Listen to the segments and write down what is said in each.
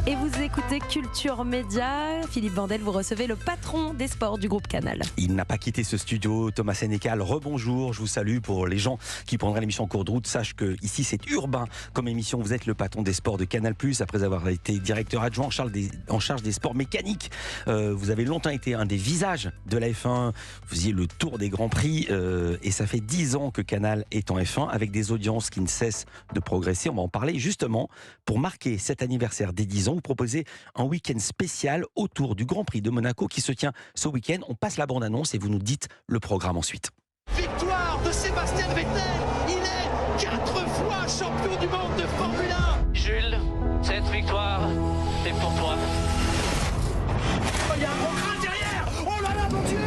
Et vous écoutez Culture Média. Philippe Vandel, vous recevez le patron des sports du groupe Canal. Il n'a pas quitté ce studio, Thomas Sénécal. Rebonjour, je vous salue. Pour les gens qui prendraient l'émission en cours de route, sache que ici c'est urbain comme émission. Vous êtes le patron des sports de Canal+, après avoir été directeur adjoint en charge des sports mécaniques. Vous avez longtemps été un des visages de la F1. Vous faisiez le tour des Grands Prix et ça fait 10 ans que Canal est en F1 avec des audiences qui ne cessent de progresser. On va en parler justement pour marquer cet anniversaire des 10 ans. Vous proposez un week-end spécial autour du Grand Prix de Monaco qui se tient ce week-end. On passe la bande-annonce et vous nous dites le programme ensuite. Victoire de Sébastien Vettel, il est 4 fois champion du monde de Formule 1. Jules, cette victoire est pour toi. Il y a un programme derrière. Oh là là, mon Dieu,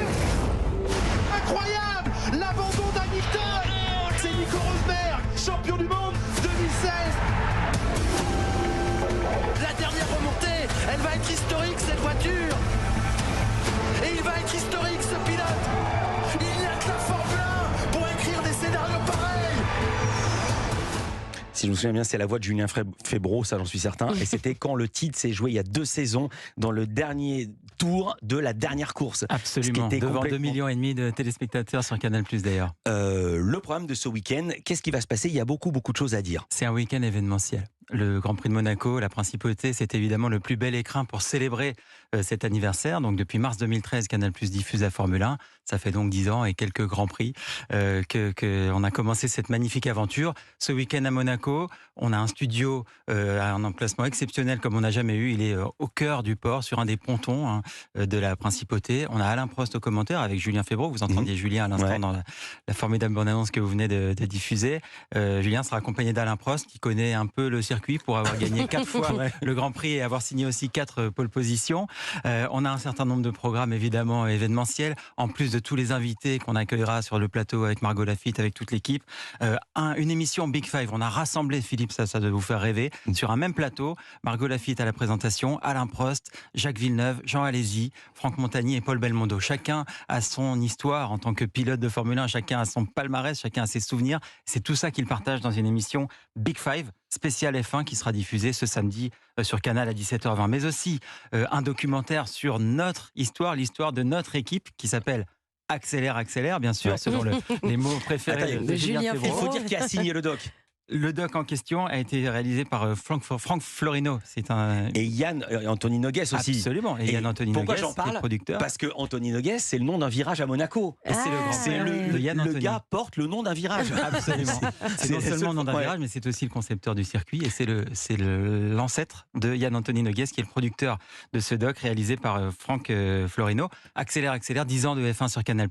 incroyable, l'abandon d'Hamilton. C'est Nico Rosberg, champion du monde 2016. La dernière remontée, elle va être historique cette voiture. Et il va être historique ce pilote. Il n'y a que la Formule 1 pour écrire des scénarios pareils. Si je me souviens bien, c'est la voix de Julien Febvreau, ça j'en suis certain. Et c'était quand le titre s'est joué il y a 2 saisons, dans le dernier tour de la dernière course. Absolument, devant 2,5 millions de téléspectateurs sur Canal+, d'ailleurs. Le programme de ce week-end, qu'est-ce qui va se passer? Il y a beaucoup de choses à dire. C'est un week-end événementiel. Le Grand Prix de Monaco, la principauté, c'est évidemment le plus bel écrin pour célébrer cet anniversaire. Donc depuis mars 2013, Canal+ diffuse la Formule 1. Ça fait donc 10 ans et quelques Grands Prix qu'on a commencé cette magnifique aventure. Ce week-end à Monaco, on a un studio à un emplacement exceptionnel comme on n'a jamais eu. Il est au cœur du port, sur un des pontons de la principauté. On a Alain Prost au commentaire avec Julien Febvreau. Vous entendiez Julien à l'instant dans la formidable bande-annonce que vous venez de diffuser. Julien sera accompagné d'Alain Prost qui connaît un peu le circuit pour avoir gagné 4 fois le Grand Prix et avoir signé aussi 4 pole positions. On a un certain nombre de programmes évidemment événementiels, en plus de tous les invités qu'on accueillera sur le plateau avec Margot Lafitte, avec toute l'équipe. Une émission Big Five, on a rassemblé, Philippe, ça doit vous faire rêver, sur un même plateau, Margot Lafitte à la présentation, Alain Prost, Jacques Villeneuve, Jean Alesi, Franck Montagny et Paul Belmondo. Chacun a son histoire en tant que pilote de Formule 1, chacun a son palmarès, chacun a ses souvenirs. C'est tout ça qu'ils partagent dans une émission Big Five, spécial F1 qui sera diffusé ce samedi sur Canal à 17h20. Mais aussi un documentaire sur notre histoire, l'histoire de notre équipe qui s'appelle Accélère, bien sûr, selon les mots préférés de Julien Febvreau. Il faut dire qui a signé le doc. Le doc en question a été réalisé par Franck Florino. Et Yann Anthony Nogues aussi. Absolument. Et Yann Anthony Nogues, pourquoi j'en parle? Producteur. Parce que Anthony Nogues, c'est le nom d'un virage à Monaco. Et c'est le grand frère de Yann Le Anthony. gars porte le nom d'un virage. Absolument. C'est non seulement le nom d'un virage, mais c'est aussi le concepteur du circuit. Et c'est l'ancêtre de Yann Anthony Nogues, qui est le producteur de ce doc réalisé par Franck Florino. Accélère, 10 ans de F1 sur Canal+,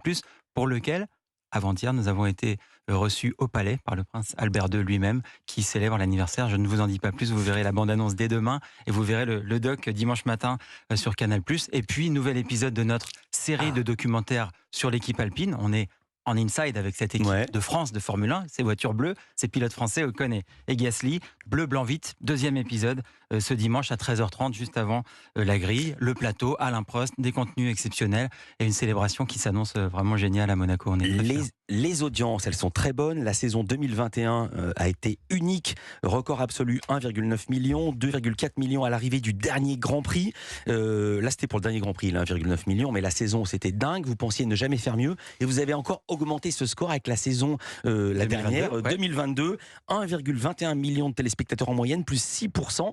pour lequel, avant-hier, nous avons été reçus au palais par le prince Albert II lui-même, qui célèbre l'anniversaire. Je ne vous en dis pas plus, vous verrez la bande-annonce dès demain et vous verrez le doc dimanche matin sur Canal+. Et puis, nouvel épisode de notre série de documentaires sur l'équipe alpine. On est en inside avec cette équipe de France de Formule 1, ces voitures bleues, ces pilotes français, Ocon et Gasly. Bleu, blanc, vite, 2e épisode ce dimanche à 13h30, juste avant la grille. Le plateau, Alain Prost, des contenus exceptionnels et une célébration qui s'annonce vraiment géniale à Monaco. On est les audiences, elles sont très bonnes. La saison 2021 a été unique. Record absolu, 1,9 million, 2,4 millions à l'arrivée du dernier Grand Prix. Là, c'était pour le dernier Grand Prix, 1,9 million, mais la saison, c'était dingue. Vous pensiez ne jamais faire mieux. Et vous avez encore augmenté ce score avec la saison la dernière, 2022. 1,21 million de téléspectateurs en moyenne, plus 6%.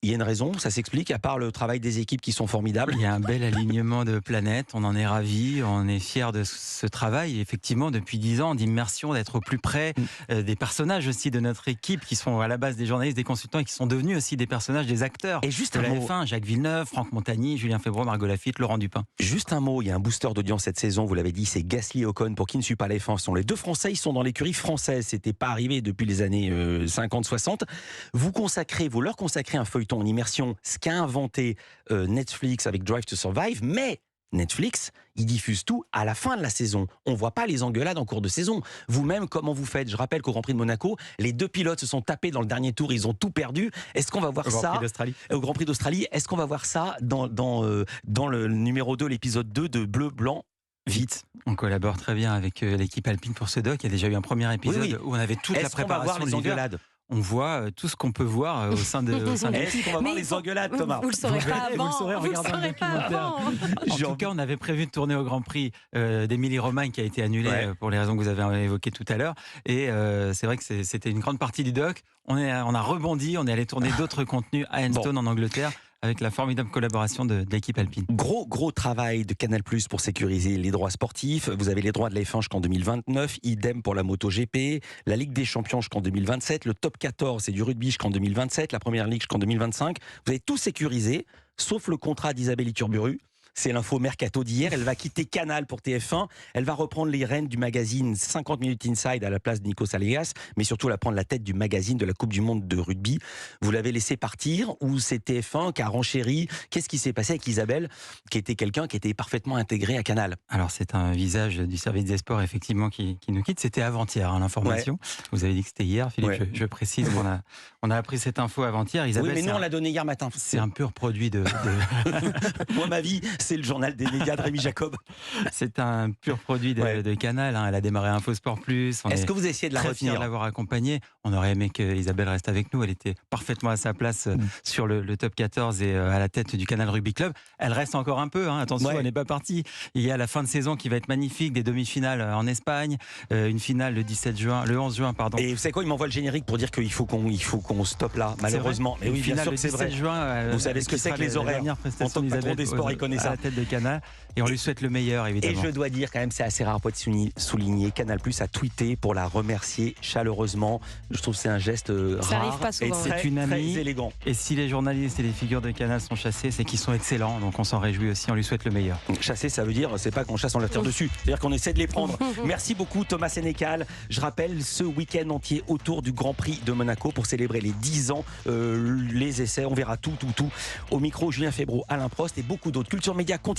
Il y a une raison, ça s'explique, à part le travail des équipes qui sont formidables. Il y a un bel alignement de planètes, on en est ravis, on est fiers de ce travail. Et effectivement, depuis 10 ans d'immersion, d'être au plus près des personnages aussi de notre équipe, qui sont à la base des journalistes, des consultants, et qui sont devenus aussi des personnages, des acteurs. Et juste de la F1, Jacques Villeneuve, Franck Montagny, Julien Febvreau, Margot Lafitte, Laurent Dupin. Juste un mot, il y a un booster d'audience cette saison, vous l'avez dit, c'est Gasly et Ocon. Pour qui ne suit pas la F1, ce sont les 2 Français, ils sont dans l'écurie française. C'était pas arrivé depuis les années 50-60. Vous leur consacrez un feuilleton en immersion, ce qu'a inventé Netflix avec Drive to Survive, mais Netflix, ils diffusent tout à la fin de la saison. On ne voit pas les engueulades en cours de saison. Vous-même, comment vous faites? Je rappelle qu'au Grand Prix de Monaco, les 2 pilotes se sont tapés dans le dernier tour, ils ont tout perdu. Est-ce qu'on va voir ça au Grand Prix d'Australie? Est-ce qu'on va voir ça dans le numéro 2, l'épisode 2 de Bleu, Blanc, Vite. On collabore très bien avec l'équipe alpine pour ce doc. Il y a déjà eu un premier épisode où on avait toute la préparation de l'hiver. on voit tout ce qu'on peut voir au sein de Est-ce qu'on va voir Mais les engueulades, Thomas? Vous le saurez pas Vous le avant. saurez en Vous le regardant le saurez pas documentaire. avant. En tout cas, on avait prévu de tourner au Grand Prix d'Émilie-Romagne qui a été annulé pour les raisons que vous avez évoquées tout à l'heure. Et c'est vrai que c'était une grande partie du doc. On a rebondi, on est allé tourner d'autres contenus à Enstone en Angleterre avec la formidable collaboration de l'équipe alpine. Gros travail de Canal+ pour sécuriser les droits sportifs. Vous avez les droits de la F1 jusqu'en 2029, idem pour la MotoGP, la Ligue des Champions jusqu'en 2027, le Top 14 c'est du rugby jusqu'en 2027, la Première Ligue jusqu'en 2025. Vous avez tout sécurisé, sauf le contrat d'Isabelle Iturburu. C'est l'info mercato d'hier. Elle va quitter Canal pour TF1. Elle va reprendre les rênes du magazine 50 Minutes Inside à la place de Nico Saligas, mais surtout elle va prendre la tête du magazine de la Coupe du Monde de rugby. Vous l'avez laissé partir ou c'est TF1 qui a renchéri? Qu'est-ce qui s'est passé avec Isabelle, qui était quelqu'un qui était parfaitement intégré à Canal? Alors c'est un visage du service des sports effectivement qui nous quitte. C'était avant-hier l'information. Vous avez dit que c'était hier, Philippe. Je précise qu'on a appris cette info avant-hier. Isabelle, oui, mais nous on l'a donné hier matin. C'est un pur produit de... Moi ma vie, c'est le journal des médias de Rémi Jacob. C'est un pur produit de Canal. Elle a démarré Infosport Plus. Est-ce que vous essayez de la retenir? De l'avoir accompagnée. On aurait aimé qu'Isabelle reste avec nous. Elle était parfaitement à sa place sur le top 14 et à la tête du Canal Rugby Club. Elle reste encore un peu. Attention, elle n'est pas partie. Il y a la fin de saison qui va être magnifique, des demi-finales en Espagne, une finale le 11 juin. Et vous savez quoi? Il m'envoie le générique pour dire qu'il faut qu'on stoppe là, malheureusement. Mais oui, bien sûr que c'est vrai. Juin, vous savez ce que c'est que les horaires. En tant que patron des sports, il connaît ça. À la tête de Canal. Et on lui souhaite le meilleur, évidemment. Et je dois dire quand même, c'est assez rare pour être souligné. Canal+ a tweeté pour la remercier chaleureusement. Je trouve que c'est un geste rare. Ça arrive pas souvent. C'est une amie. Très élégant. Et si les journalistes et les figures de Canal sont chassés, c'est qu'ils sont excellents. Donc on s'en réjouit aussi. On lui souhaite le meilleur. Chasser, ça veut dire, c'est pas qu'on chasse, on la tire dessus. C'est-à-dire qu'on essaie de les prendre. Merci beaucoup, Thomas Sénécal. Je rappelle ce week-end entier autour du Grand Prix de Monaco pour célébrer les 10 ans, les essais. On verra tout. Au micro, Julien Febvreau, Alain Prost et beaucoup d'autres. Culture Média continue.